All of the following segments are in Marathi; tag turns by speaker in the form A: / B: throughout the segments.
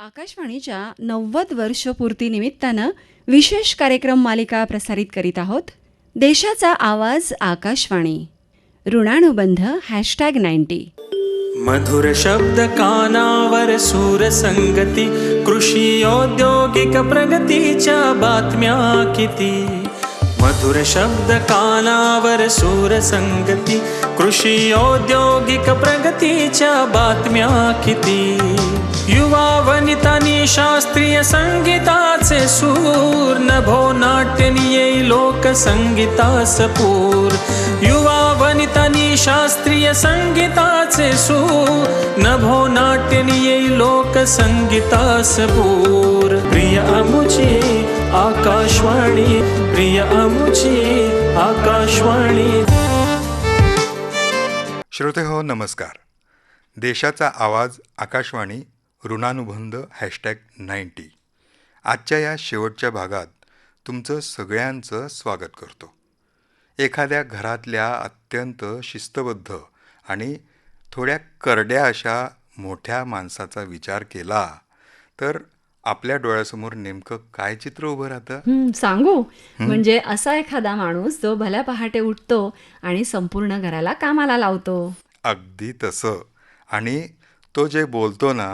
A: आकाशवाणीच्या 90 वर्षपूर्तीनिमित्तानं विशेष कार्यक्रम मालिका प्रसारित करीत आहोत. देशाचा आवाज आकाशवाणी. ऋणानुबंध #90.
B: मधुर शब्द कानावर सूर संगती, कृषी औद्योगिक प्रगतीच्या बातम्या किती. मधुर शब्द कानावर सूर संगती, कृषी औद्योगिक प्रगतीच्या बातम्या किती. युवा वनितांनी शास्त्रीय संगीताचे सूर, नभो नाट्यनीये लोकसंगीतास पूर. युवा वनितांनी शास्त्रीय संगीताचे सूर, नभो नाट्यनीये लोकसंगीतास पूर. प्रिय अमुची आकाशवाणी, प्रिय अमुची आकाशवाणी.
C: श्रोते हो, नमस्कार. देशाचा आवाज आकाशवाणी ऋणानुबंध #90. आजच्या या शेवटच्या भागात तुमचं सगळ्यांचं स्वागत करतो. एखाद्या घरातल्या अत्यंत शिस्तबद्ध आणि थोड्या करड्या अशा मोठ्या माणसाचा विचार केला तर आपल्या डोळ्यासमोर नेमकं काय चित्र उभं राहतं?
A: सांगू? म्हणजे असा एखादा माणूस जो भल्या पहाटे उठतो आणि संपूर्ण घराला कामाला लावतो.
C: अगदी तसं. आणि तो जे बोलतो ना,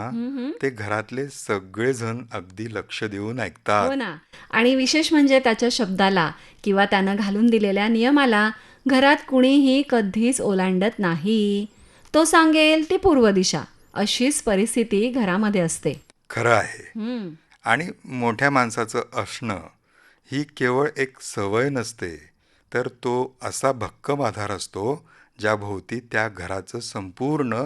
C: ते घरातले सगळेजण अगदी लक्ष देऊन ऐकतात.
A: हो ना. आणि विशेष म्हणजे त्याच्या शब्दाला किंवा त्यानं घालून दिलेल्या नियमाला घरात कुणीही कधीच ओलांडत नाही. तो सांगेल ती पूर्व दिशा, अशीच परिस्थिती घरामध्ये असते.
C: खरं आहे. आणि मोठ्या माणसाचं असणं ही केवळ एक सवय नसते, तर तो असा भक्कम आधार असतो ज्याभोवती त्या घराचं संपूर्ण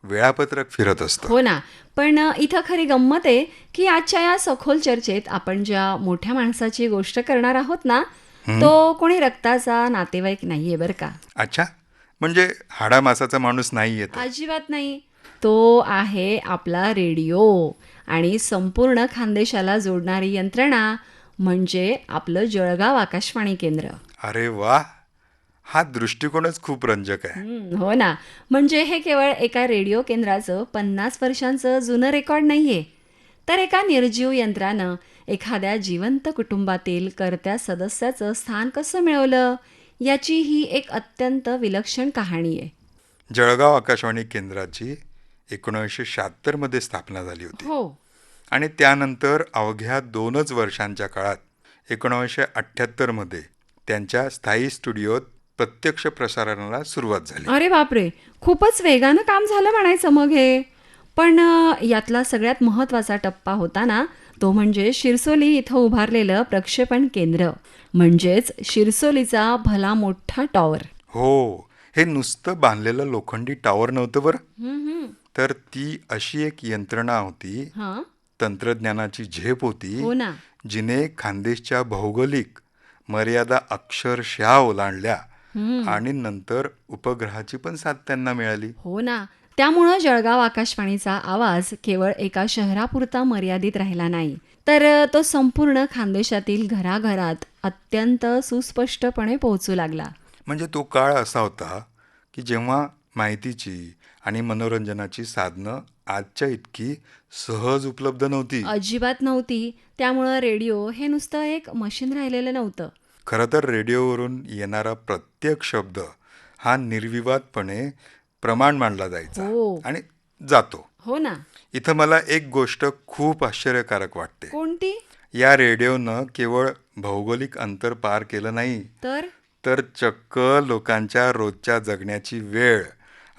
C: वेळापत्रक फिरत असतं.
A: हो ना. पण इथं खरी गंमत आहे की आजच्या या सखोल चर्चेत आपण ज्या मोठ्या माणसाची गोष्ट करणार आहोत ना, तो कोणी रक्ताचा नातेवाईक नाहीये बरं का.
C: अच्छा, म्हणजे हाडामासाचा माणूस नाही येतो?
A: अजिबात नाही. तो आहे आपला रेडिओ. आणि संपूर्ण खानदेशाला जोडणारी यंत्रणा म्हणजे आपलं जळगाव आकाशवाणी केंद्र.
C: अरे वा, हा दृष्टिकोनच खूप रंजक आहे.
A: हो ना. म्हणजे हे केवळ एका रेडिओ केंद्राचं 50 वर्षांचं जुनं रेकॉर्ड नाहीये, तर एका निर्जीव यंत्रानं एखाद्या जिवंत कुटुंबातील कर्त्या सदस्याचं स्थान कसं मिळवलं याची ही एक अत्यंत विलक्षण कहाणी आहे.
C: जळगाव आकाशवाणी केंद्राची 1976 मध्ये स्थापना झाली होती.
A: हो.
C: आणि त्यानंतर अवघ्या 2च वर्षांच्या काळात 1978 मध्ये त्यांच्या स्थायी स्टुडिओत प्रत्यक्ष प्रसारणाला सुरुवात झाली.
A: अरे बापरे, खूपच वेगानं काम झालं म्हणायचं मग हे. पण यातला सगळ्यात महत्त्वाचा टप्पा होता ना, तो म्हणजे शिरसोली इथं उभारलेलं प्रक्षेपण केंद्र, म्हणजेच शिरसोलीचा भला मोठा टॉवर.
C: हो, हे नुसतं बांधलेलं लोखंडी टॉवर नव्हतं बरं, तर ती अशी एक यंत्रणा होती,
A: हां.
C: तंत्रज्ञानाची झेप होती,
A: हो ना.
C: जिने खानदेशच्या भौगोलिक मर्यादा अक्षरशः ओलांडल्या आणि नंतर उपग्रहाची पण साथ त्यांना मिळाली.
A: हो ना. त्यामुळं जळगाव आकाशवाणीचा आवाज केवळ एका शहरापुरता मर्यादित राहिला नाही, तर तो संपूर्ण खानदेशातील घराघरात अत्यंत सुस्पष्टपणे पोहोचू लागला.
C: म्हणजे तो काळ असा होता की जेव्हा माहितीची आणि मनोरंजनाची साधनं आजच्या इतकी सहज उपलब्ध नव्हती.
A: अजिबात नव्हती. त्यामुळं रेडिओ हे नुसतं एक मशीन राहिलेलं नव्हतं.
C: खरं तर रेडिओवरून येणारा प्रत्येक शब्द हा निर्विवादपणे प्रमाण मानला जायचा.
A: हो.
C: आणि जातो.
A: हो ना.
C: इथं मला एक गोष्ट खूप आश्चर्यकारक वाटते.
A: कोणती?
C: या रेडिओनं केवळ भौगोलिक अंतर पार केलं नाही, तर चक्क लोकांच्या रोजच्या जगण्याची वेळ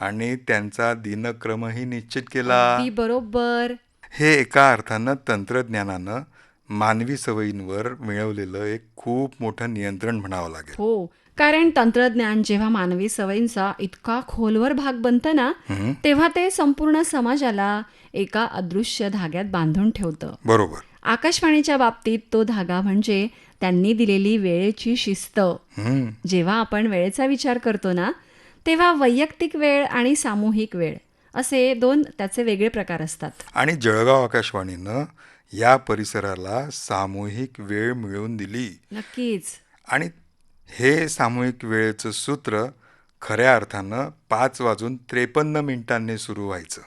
C: आणि त्यांचा दिनक्रमही निश्चित केला.
A: अगदी बरोबर.
C: हे एका अर्थानं तंत्रज्ञानानं मानवी सवयींवर मिळवलेलं एक खूप मोठं नियंत्रण म्हणावं लागेल.
A: हो. कारण तंत्रज्ञान जेव्हा मानवी सवयींचा इतका खोलवर भाग बनतं ना, तेव्हा ते संपूर्ण समाजाला एका अदृश्य धाग्यात बांधून ठेवतं.
C: बरोबर.
A: आकाशवाणीच्या बाबतीत तो धागा म्हणजे त्यांनी दिलेली वेळेची शिस्त. जेव्हा आपण वेळेचा विचार करतो ना, तेव्हा वैयक्तिक वेळ आणि सामूहिक वेळ असे 2 त्याचे वेगळे प्रकार असतात.
C: आणि जळगाव आकाशवाणीनं या परिसराला सामूहिक वेळ मिळवून दिली.
A: नक्कीच.
C: आणि हे सामूहिक वेळेचं सूत्र खऱ्या अर्थानं 5:53 सुरू व्हायचं.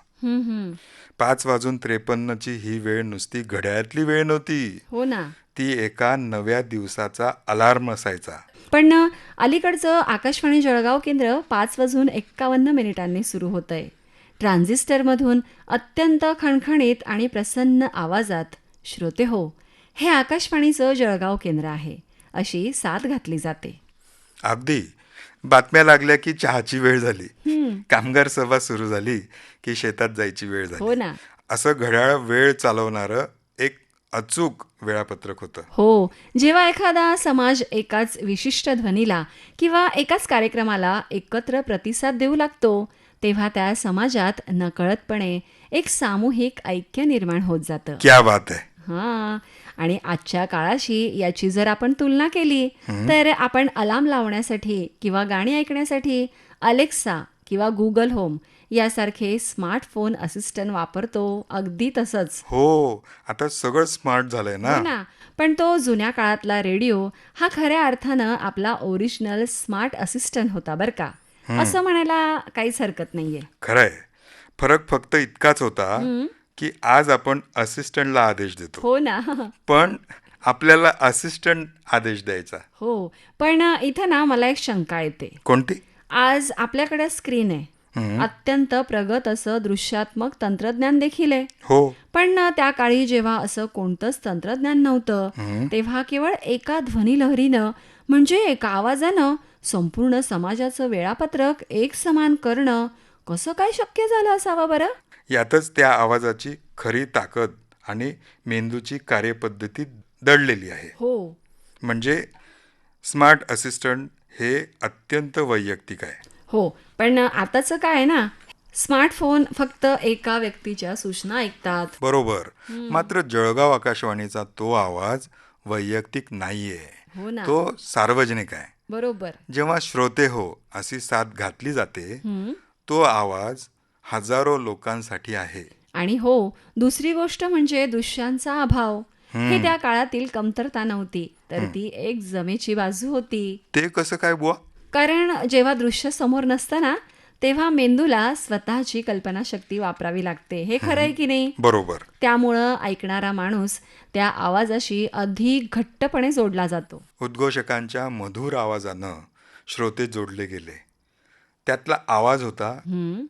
C: 5:53 ही वेळ नुसती घड्याळातली वेळ नव्हती.
A: हो ना.
C: ती एका नव्या दिवसाचा अलार्म असायचा.
A: पण अलीकडचं आकाशवाणी जळगाव केंद्र 5:51 सुरू होतंय. ट्रान्झिस्टरमधून अत्यंत खणखणीत आणि प्रसन्न आवाजात श्रोते हो, हे आकाशवाणीचं जळगाव केंद्र आहे अशी साद घातली जाते.
C: अगदी. बातम्या लागल्या की चहाची वेळ झाली, कामगार सभा सुरू झाली की शेतात जायची वेळ
A: हो
C: झाली.
A: ना.
C: असं घड्याळ वेळ चालवणारं एक अचूक वेळापत्रक होतं.
A: हो, जेव्हा एखादा समाज एकाच विशिष्ट ध्वनीला किंवा एकाच कार्यक्रमाला एकत्र प्रतिसाद देऊ लागतो, तेव्हा त्या समाजात नकळतपणे एक सामूहिक ऐक्य निर्माण होत जातं.
C: क्या बात आहे.
A: हां, आणि आजच्या काळाशी याची जर आपण तुलना केली तर आपण अलार्म लावण्यासाठी किंवा गाणी ऐकण्यासाठी अलेक्सा किंवा गुगल होम यासारखे स्मार्टफोन असिस्टंट वापरतो. अगदी तसंच.
C: हो, आता सगळं स्मार्ट झालंय
A: हो
C: ना.
A: ना. पण तो जुन्या काळातला रेडिओ हा खऱ्या अर्थानं आपला ओरिजिनल स्मार्ट असिस्टंट होता बरं का, असं म्हणायला काहीच हरकत नाहीये.
C: खरंय. फरक फक्त इतकाच होता की आज आपण असिस्टंटला आदेश देतो,
A: हो ना.
C: पण आपल्याला असिस्टंट आदेश द्यायचा.
A: हो, पण इथं ना मला एक शंका येते.
C: कोणती?
A: आज आपल्याकडे स्क्रीन आहे, अत्यंत प्रगत असं दृश्यात्मक तंत्रज्ञान देखील आहे.
C: हो.
A: पण त्या काळी जेव्हा असं कोणतंच तंत्रज्ञान नव्हतं, तेव्हा केवळ एका ध्वनिलहरीनं म्हणजे एका आवाजानं संपूर्ण समाजाचं वेळापत्रक एक समान करणं कसं काय शक्य झालं असावं बरं?
C: यातच त्या आवाजाची खरी ताकद आणि मेंदूची कार्यपद्धती दडलेली आहे.
A: हो.
C: म्हणजे स्मार्ट असिस्टंट हे अत्यंत वैयक्तिक आहे.
A: हो, पण आताचं काय आहे ना, स्मार्टफोन फक्त एका व्यक्तीच्या सूचना ऐकतात.
C: बरोबर. मात्र जळगाव आकाशवाणीचा तो आवाज वैयक्तिक नाहीये,
A: हो ना.
C: तो सार्वजनिक आहे.
A: बरोबर.
C: जेव्हा श्रोते हो अशी साथ घातली जाते, तो आवाज हजारो लोकांसाठी आहे.
A: आणि हो, दुसरी गोष्ट म्हणजे दृश्यांचा अभाव. हे त्या काळातील कमतरता नव्हती, तर ती एक जमेची बाजू होती.
C: ते कसं काय बुवा?
A: कारण जेव्हा दृश्य समोर नसतं ना, तेव्हा मेंदूला स्वतःची कल्पनाशक्ती वापरावी लागते. हे खरं आहे की नाही?
C: बरोबर.
A: त्यामुळं ऐकणारा माणूस त्या आवाजाशी अधिक घट्टपणे जोडला जातो.
C: उद्घोषकांच्या मधुर आवाजानं श्रोते जोडले गेले. त्यातला आवाज होता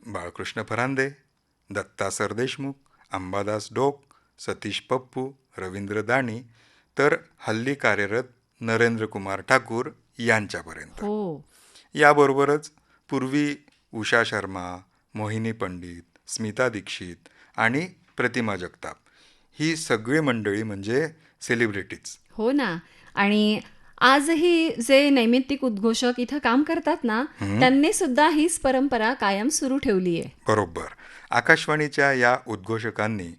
C: बाळकृष्ण फरांदे, दत्ता सरदेशमुख, अंबादास डोक, सतीश पप्पू, रवींद्र दाणी, तर हल्ली कार्यरत नरेंद्र कुमार ठाकूर यांच्यापर्यंत.
A: हो.
C: याबरोबरच पूर्वी उषा शर्मा, मोहिनी पंडित, स्मिता दीक्षित आणि प्रतिमा जगताप ही सगळी मंडळी म्हणजे सेलिब्रिटीज.
A: हो ना. आणि आजही जे नैमित्तिक उद्घोषक इथं काम करतात ना, त्यांनी सुद्धा हीच परंपरा कायम सुरू ठेवली आहे.
C: बरोबर. आकाशवाणीच्या या उद्घोषकांनी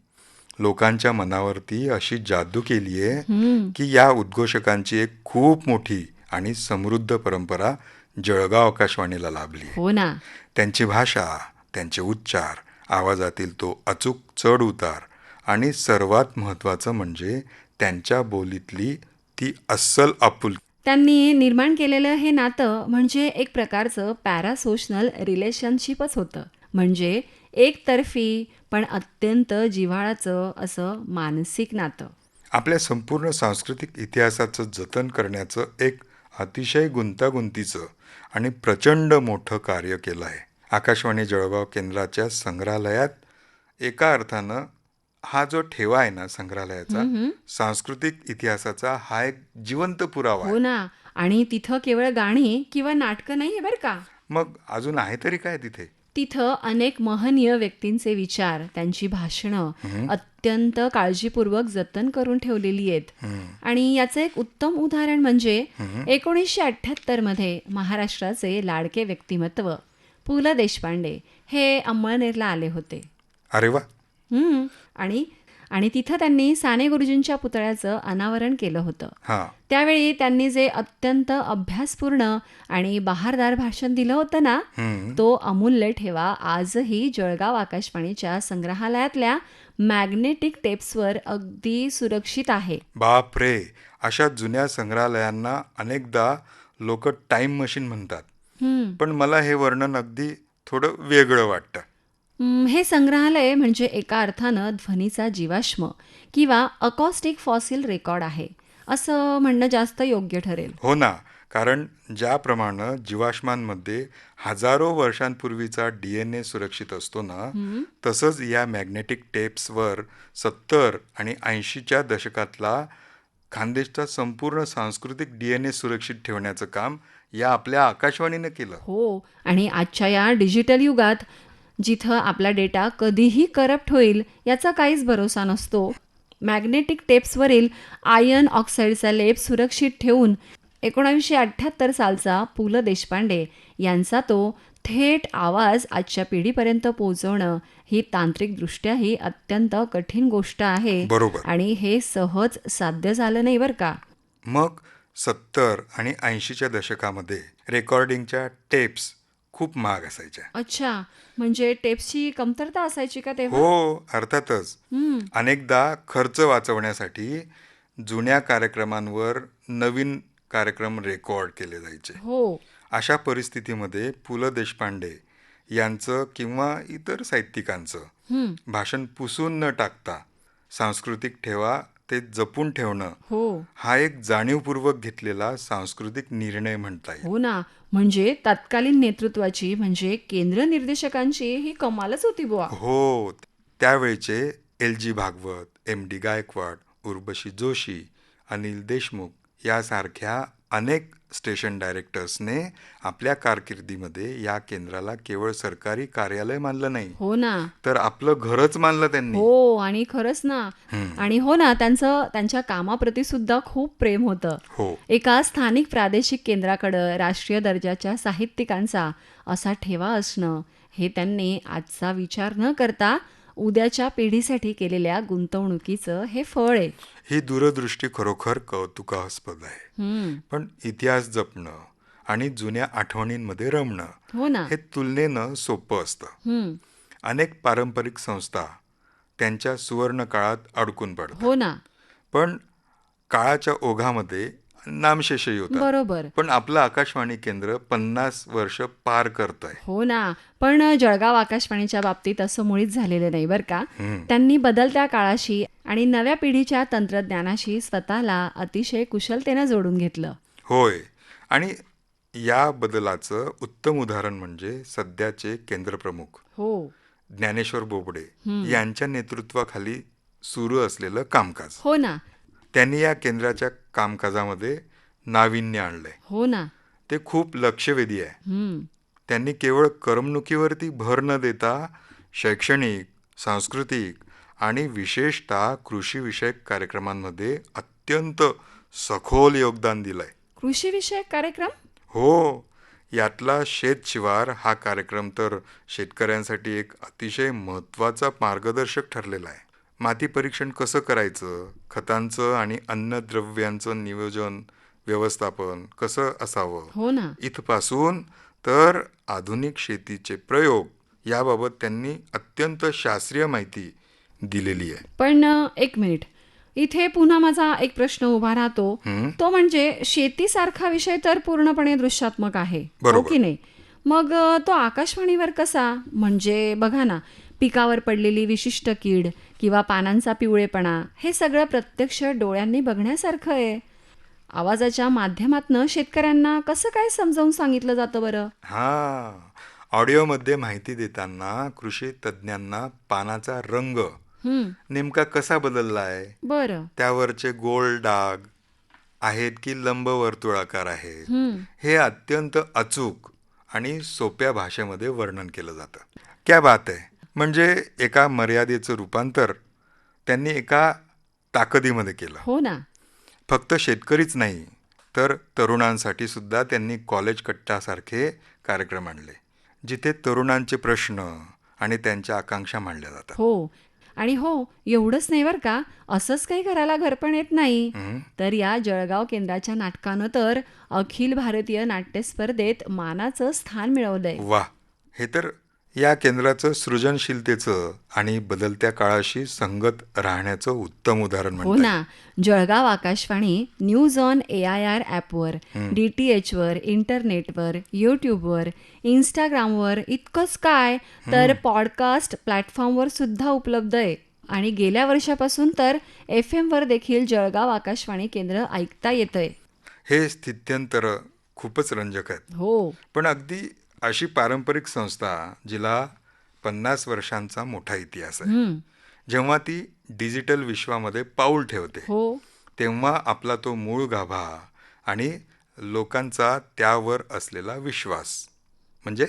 C: लोकांच्या मनावरती अशी जादू केली आहे की या उद्घोषकांची एक खूप मोठी आणि समृद्ध परंपरा जळगाव आकाशवाणीला लाभली.
A: हो ना.
C: त्यांची भाषा, त्यांचे उच्चार, आवाजातील तो अचूक चढ उतार आणि सर्वात महत्त्वाचं म्हणजे त्यांच्या बोलीतली ती अस्सल आपुलकी.
A: त्यांनी निर्माण केलेलं हे नातं म्हणजे एक प्रकारचं पॅरासोशनल रिलेशनशिपच होतं. म्हणजे एकतर्फी पण अत्यंत जिव्हाळाचं असं मानसिक नातं.
C: आपल्या संपूर्ण सांस्कृतिक इतिहासाचं जतन करण्याचं एक अतिशय गुंतागुंतीचं आणि प्रचंड मोठं कार्य केलं आहे. आकाशवाणी जळगाव केंद्राच्या संग्रहालयात एका अर्थानं हा जो ठेवा आहे ना संग्रहालयाचा, सांस्कृतिक इतिहासाचा हा एक जिवंत पुरावा
A: हो
C: आहे.
A: ना. आणि तिथं केवळ गाणी किंवा नाटकं नाही आहे बरं का.
C: मग अजून आहे तरी काय तिथे?
A: तिथं अनेक महनीय व्यक्तींचे विचार, त्यांची भाषणं अत्यंत काळजीपूर्वक जतन करून ठेवलेली आहेत. आणि याचं एक उत्तम उदाहरण म्हणजे 1978 मध्ये महाराष्ट्राचे लाडके व्यक्तिमत्व पु ल देशपांडे हे अंमळनेरला आले होते.
C: अरे वा.
A: आणि तिथं त्यांनी साने गुरुजींच्या पुतळ्याचं अनावरण केलं होतं.
C: हां.
A: त्यावेळी त्यांनी जे अत्यंत अभ्यासपूर्ण आणि बहारदार भाषण दिलं होतं ना, तो अमूल्य ठेवा आजही जळगाव आकाशवाणीच्या संग्रहालयातल्या मॅग्नेटिक टेप्सवर अगदी सुरक्षित आहे.
C: बाप रे. अशा जुन्या संग्रहालयांना अनेकदा लोक टाईम मशीन म्हणतात. पण मला हे वर्णन अगदी थोडं वेगळं वाटतं.
A: हे संग्रहालय म्हणजे एका अर्थानं ध्वनीचा जीवाश्म किंवा अकॉस्टिक फॉसिल रेकॉर्ड आहे असं म्हणणं जास्त योग्य ठरेल.
C: हो ना, कारण ज्याप्रमाणे जीवाश्मांमध्ये हजारो वर्षांपूर्वीचा DNA सुरक्षित असतो ना, तसंच या मॅग्नेटिक टेप्सवर 70 आणि 80च्या दशकातला खानदेशचा संपूर्ण सांस्कृतिक DNA सुरक्षित ठेवण्याचं काम या आपल्या आकाशवाणीनं केलं.
A: हो, आणि आजच्या या डिजिटल युगात जिथं आपला डेटा कधीही करप्ट होईल याचा काहीच भरोसा नसतो, मॅग्नेटिक टेप्सवरील आयर्न ऑक्साईडचा लेप सुरक्षित ठेवून 1978 सालचा पु ल देशपांडे यांचा तो थेट आवाज आजच्या पिढीपर्यंत पोहोचवणं ही तांत्रिकदृष्ट्याही अत्यंत कठीण गोष्ट आहे.
C: बरोबर.
A: आणि हे सहज साध्य झालं नाही बरं का.
C: मग 70 आणि 80च्या दशकामध्ये रेकॉर्डिंगच्या टेप्स खूप महाग असायच्या.
A: अच्छा, म्हणजे टेप्सची कमतरता असायची का तेव्हा?
C: हो, अर्थातच. अनेकदा खर्च वाचवण्यासाठी जुन्या कार्यक्रमांवर नवीन कार्यक्रम रेकॉर्ड केले जायचे.
A: हो.
C: अशा परिस्थितीमध्ये पु ल देशपांडे यांचं किंवा इतर साहित्यिकांचं भाषण पुसून न टाकता सांस्कृतिक ठेवा ते जपून ठेवणं
A: हो.
C: हा एक जाणीवपूर्वक घेतलेला सांस्कृतिक निर्णय म्हणता येईल.
A: हो ना, म्हणजे तत्कालीन नेतृत्वाची म्हणजे केंद्र निर्देशकांची ही कमालच होती बुवा.
C: हो, त्यावेळचे LG भागवत, MD गायकवाड, उर्वशी जोशी, अनिल देशमुख यासारख्या अनेक स्टेशन डायरेक्टर्सने आपल्या कारकिर्दीमध्ये या केंद्राला केवळ सरकारी कार्यालय मानलं नाही,
A: हो ना.
C: तर आपलं घरच मानलं त्यांनी.
A: हो, आणि खरंच ना. आणि हो ना, त्यांच्या कामाप्रती सुद्धा खूप प्रेम होतं.
C: हो,
A: एका स्थानिक प्रादेशिक केंद्राकडं राष्ट्रीय दर्जाच्या साहित्यिकांचा असा ठेवा असणं हे त्यांनी आजचा विचार न करता उद्याच्या पिढीसाठी केलेल्या गुंतवणुकीचं हे फळ आहे.
C: ही दूरदृष्टी खरोखर कौतुकास्पद आहे. पण इतिहास जपणं आणि जुन्या आठवणींमध्ये रमणं
A: हो ना.
C: हे तुलनेनं सोपं असतं. अनेक पारंपरिक संस्था त्यांच्या सुवर्ण काळात अडकून पडतात,
A: हो ना.
C: पण काळाच्या ओघामध्ये नामशेषही होतात.
A: बरोबर.
C: पण आपलं आकाशवाणी केंद्र 50 वर्ष पार करत आहे.
A: हो ना, पण जळगाव आकाशवाणीच्या बाबतीत असं मुळीच झालेलं नाही बरं का. त्यांनी बदलत्या काळाशी आणि नव्या पिढीच्या तंत्रज्ञानाशी स्वतःला अतिशय कुशलतेनं जोडून घेतलं.
C: होय, आणि या बदलाचं उत्तम उदाहरण म्हणजे सध्याचे केंद्रप्रमुख
A: हो.
C: ज्ञानेश्वर बोबडे यांच्या नेतृत्वाखाली सुरू असलेलं कामकाज.
A: हो ना.
C: त्यांनी या केंद्राच्या कामकाजामध्ये नाविन्य आणलंय.
A: हो ना.
C: ते खूप लक्षवेधी आहे. त्यांनी केवळ करमणुकीवरती भर न देता शैक्षणिक, सांस्कृतिक आणि विशेषतः कृषीविषयक कार्यक्रमांमध्ये अत्यंत सखोल योगदान दिलंय.
A: कृषीविषयक कार्यक्रम?
C: हो, यातला शेतशिवार हा कार्यक्रम तर शेतकऱ्यांसाठी एक अतिशय महत्त्वाचा मार्गदर्शक ठरलेला आहे. माती परीक्षण कसं करायचं, खतांचं आणि अन्नद्रव्यांचं नियोजन व्यवस्थापन कसं असावं,
A: हो ना.
C: इथपासून तर आधुनिक शेतीचे प्रयोग याबाबत त्यांनी अत्यंत शास्त्रीय माहिती दिलेली आहे.
A: पण एक मिनिट, इथे पुन्हा माझा एक प्रश्न उभा राहतो. तो म्हणजे शेतीसारखा विषय तर पूर्णपणे दृश्यात्मक आहे, हो
C: बरोबर.
A: की नाही? मग तो आकाशवाणीवर कसा? म्हणजे बघा ना, पिकावर पडलेली विशिष्ट कीड किंवा पानांचा पिवळेपणा हे सगळं प्रत्यक्ष डोळ्यांनी बघण्यासारखं आहे. आवाजाच्या माध्यमातनं शेतकऱ्यांना कसं काय समजावून सांगितलं जातं बरं?
C: हा, ऑडिओमध्ये माहिती देताना कृषी तज्ज्ञांना पानाचा रंग नेमका कसा बदललाय,
A: बरं.
C: त्यावरचे गोल डाग आहेत की लंबवर्तुळाकार आहेत, हे अत्यंत अचूक आणि सोप्या भाषेमध्ये वर्णन केलं जातं. क्या बात आहे. म्हणजे एका मर्यादेचं रूपांतर त्यांनी एका ताकदीमध्ये केलं.
A: हो ना.
C: फक्त शेतकरीच नाही, तर तरुणांसाठी सुद्धा त्यांनी कॉलेज कट्टासारखे कार्यक्रम आणले, जिथे तरुणांचे प्रश्न आणि त्यांच्या आकांक्षा मांडल्या जातात.
A: हो, आणि हो, एवढंच नाही बरं का, असंच काही करायला घरपण येत नाही. तर या जळगाव केंद्राच्या नाटकानं तर अखिल भारतीय नाट्य स्पर्धेत मानाचं स्थान मिळवलंय.
C: वा, हे तर या केंद्राचं सृजनशीलतेचं आणि बदलत्या काळाशी संगत राहण्याचं उत्तम उदाहरण
A: हो
C: म्हणता येईल.
A: ना. Jalgaon Akashvani news on AIR ॲपवर, DTHवर, इंटरनेटवर, यूट्यूबवर, इंस्टाग्रामवर, इतकंच काय तर पॉडकास्ट प्लॅटफॉर्मवर सुद्धा उपलब्ध आहे. आणि गेल्या वर्षापासून तर FM वर देखील जळगाव आकाशवाणी केंद्र ऐकता येतंय.
C: हे स्थित्यंतर खूपच रंजक आहेत.
A: हो.
C: पण अगदी अशी पारंपरिक संस्था जिला 50 वर्षांचा मोठा इतिहास आहे, जेव्हा ती डिजिटल विश्वामध्ये पाऊल ठेवते,
A: हो.
C: तेव्हा आपला तो मूळ गाभा आणि लोकांचा त्यावर असलेला विश्वास, म्हणजे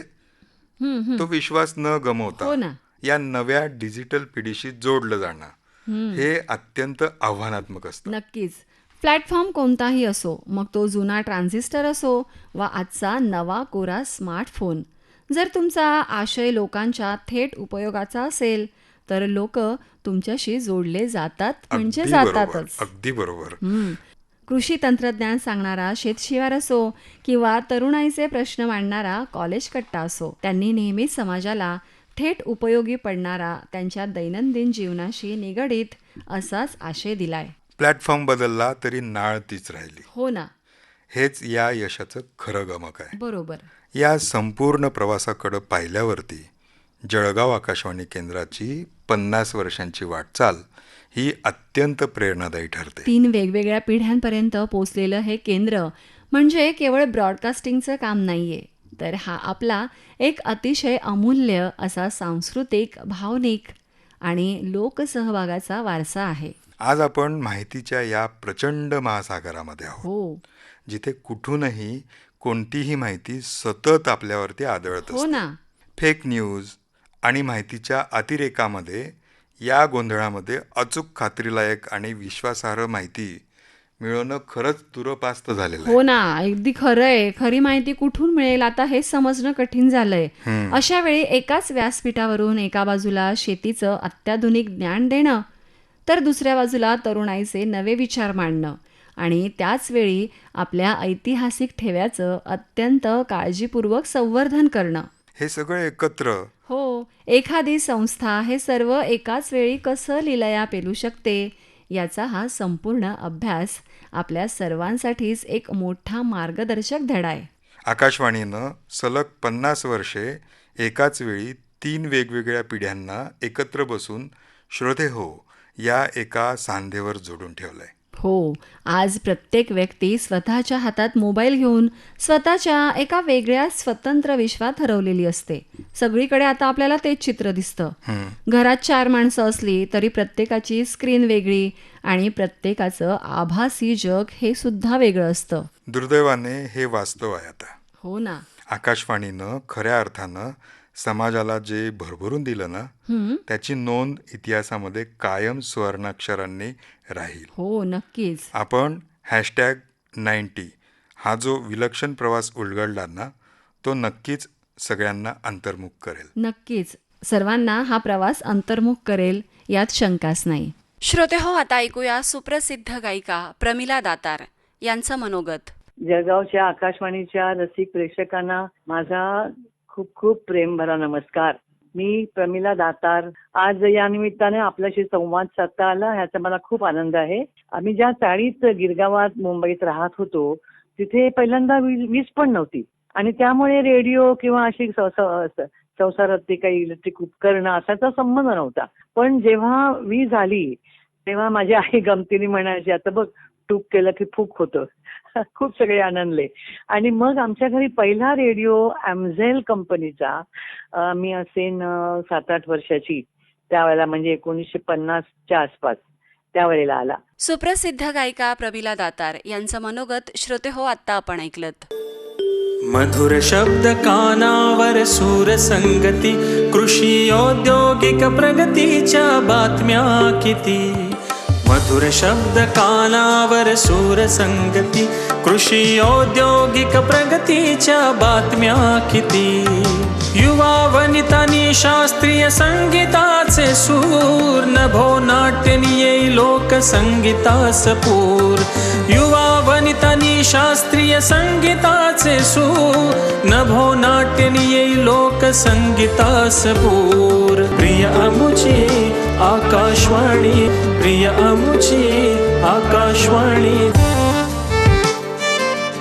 C: तो विश्वास न
A: हो
C: गमावता
A: ना.
C: या नव्या डिजिटल पिढीशी जोडलं जाणं हे अत्यंत आव्हानात्मक असतं.
A: नक्कीच. प्लॅटफॉर्म कोणताही असो, मग तो जुना ट्रान्झिस्टर असो वा आजचा नवा कोरा स्मार्टफोन, जर तुमचा आशय लोकांच्या थेट उपयोगाचा असेल तर लोक तुमच्याशी जोडले जातात, म्हणजे
C: अगदी बरोबर,
A: जातातच.
C: अगदी बरोबर.
A: कृषी तंत्रज्ञान सांगणारा शेतशिवार असो किंवा तरुणाईचे प्रश्न मांडणारा कॉलेज कट्टा असो, त्यांनी नेहमीच समाजाला थेट उपयोगी पडणारा, त्यांच्या दैनंदिन जीवनाशी निगडीत असाच आशय दिलाय.
C: प्लॅटफॉर्म बदलला तरी नाळ तीच राहिली.
A: हो ना.
C: हेच या यशाचं खरं गमक आहे.
A: बरोबर.
C: या संपूर्ण प्रवासाकडं पाहिल्यावरती जळगाव आकाशवाणी केंद्राची 50 वर्षांची वाटचाल ही अत्यंत प्रेरणादायी ठरते.
A: 3 वेगवेगळ्या पिढ्यांपर्यंत पोचलेलं हे केंद्र म्हणजे केवळ ब्रॉडकास्टिंगचं काम नाहीये, तर हा आपला एक अतिशय अमूल्य असा सांस्कृतिक, भावनिक आणि लोकसहभागाचा वारसा आहे.
C: आज आपण माहितीच्या या प्रचंड महासागरामध्ये आहोत,
A: हो.
C: जिथे कुठूनही कोणतीही माहिती सतत आपल्यावरती आदळत
A: हो
C: असते.
A: ना.
C: फेक न्यूज आणि माहितीच्या अतिरेकामध्ये, या गोंधळामध्ये अचूक, खात्रीलायक आणि विश्वासार्ह माहिती मिळवणं खरंच दुरपास्त झालेलं आहे.
A: हो ना. अगदी खरं आहे. खरी माहिती कुठून मिळेल आता हे समजणं कठीण झालंय. अशा वेळी एकाच व्यासपीठावरून एका बाजूला शेतीचं अत्याधुनिक ज्ञान देणं, तर दुसऱ्या बाजूला तरुणाईचे नवे विचार मांडणं आणि त्याच वेळी आपल्या ऐतिहासिक ठेव्याचं अत्यंत काळजीपूर्वक संवर्धन करणं,
C: हे सगळं एकत्र.
A: हो. एखादी संस्था हे सर्व एकाच वेळी कसं लीलया पेलू शकते, याचा हा संपूर्ण अभ्यास आपल्या सर्वांसाठीच एक मोठा मार्गदर्शक धडा आहे.
C: आकाशवाणीनं सलग 50 वर्षे एकाच वेळी 3 वेगवेगळ्या पिढ्यांना एकत्र बसून श्रोते हो या एका सांधेवर जोडून ठेवलंय.
A: हो. आज प्रत्येक व्यक्ती स्वतःच्या हातात मोबाईल घेऊन स्वतःच्या एका वेगळ्या स्वतंत्र विश्वात हरवलेली असते. सगळीकडे आता आपल्याला तेच चित्र दिसतं. घरात 4 माणसं असली तरी प्रत्येकाची स्क्रीन वेगळी आणि प्रत्येकाचं आभासी जग हे सुद्धा वेगळं असतं.
C: दुर्दैवाने हे वास्तव आहे आता.
A: हो ना.
C: आकाशवाणीनं खऱ्या अर्थानं समाजाला जे भरभरून दिलं ना, त्याची नोंद इतिहासामध्ये कायम सुवर्णाक्षरांनी राहील.
A: हो, नक्कीच.
C: आपण #90 हा जो विलक्षण प्रवास उलगडला ना, तो नक्कीच सगळ्यांना अंतर्मुख करेल.
A: नक्कीच. सर्वांना हा प्रवास अंतर्मुख करेल, यात शंकाच नाही. श्रोतेहो, आता ऐकूया सुप्रसिद्ध गायिका प्रमिला दातार यांचं मनोगत.
D: जळगावच्या आकाशवाणीच्या रसिक प्रेक्षकांना माझा खूप खूप प्रेम भरा नमस्कार. मी प्रमिला दातार आज या निमित्ताने आपल्याशी संवाद साधता आला, ह्याचा मला खूप आनंद आहे. आम्ही ज्या चाळीत गिरगावात मुंबईत राहत होतो तिथे पहिल्यांदा वीज पण नव्हती आणि त्यामुळे रेडिओ किंवा अशी संसारातली काही इलेक्ट्रिक उपकरणं असाचा संबंध नव्हता. पण जेव्हा वीज आली तेव्हा माझी आई गमतीने म्हणायची, आता बघ टूक केलं की फूक होतं. खूप सगळे आनंदले. आणि मग आमच्या घरी पहिला रेडिओ ॲम्झेल कंपनीचा मी असेन 7-8 वर्षाची त्यावेळेला, म्हणजे 1950च्या आसपास त्यावेळेला आला.
A: सुप्रसिद्ध गायिका प्रमिला दातार यांचं मनोगत श्रोतेहो आत्ता आपण ऐकलत.
B: मधुर शब्द कानावर, सूर संगती, कृषी औद्योगिक प्रगतीच्या बातम्या किती. मधुर शब्द कानावर, सूर संगती, कृषी औद्योगिक प्रगतीच्या बातम्या किती. युवा वनितांनी शास्त्रीय संगीताचे सूर, नभो नाट्यनीये लोकसंगीतास पूर. युवा वनितांनी वाजवी शास्त्रीय संगीताचे सूर नभो नाट्य येई लोक संगीतास पूर प्रिय अमुची आकाशवाणी प्रिय अमुची आकाशवाणी.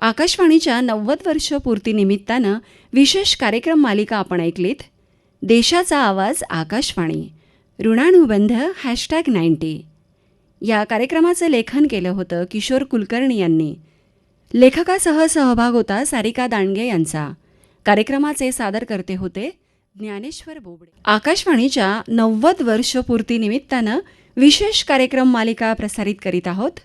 A: आकाशवाणीच्या 90 वर्ष पूर्तीनिमित्तानं विशेष कार्यक्रम मालिका आपण ऐकलीत. देशाचा आवाज आकाशवाणी ऋणानुबंध #90. या कार्यक्रमाचं लेखन केलं होतं किशोर कुलकर्णी यांनी. लेखकासह सहभाग होता सारिका दांडगे यांचा. कार्यक्रमाचे सादरकर्ते होते ज्ञानेश्वर बोबडे. आकाशवाणीच्या 90 वर्ष पूर्तीनिमित्तानं विशेष कार्यक्रम मालिका प्रसारित करीत आहोत.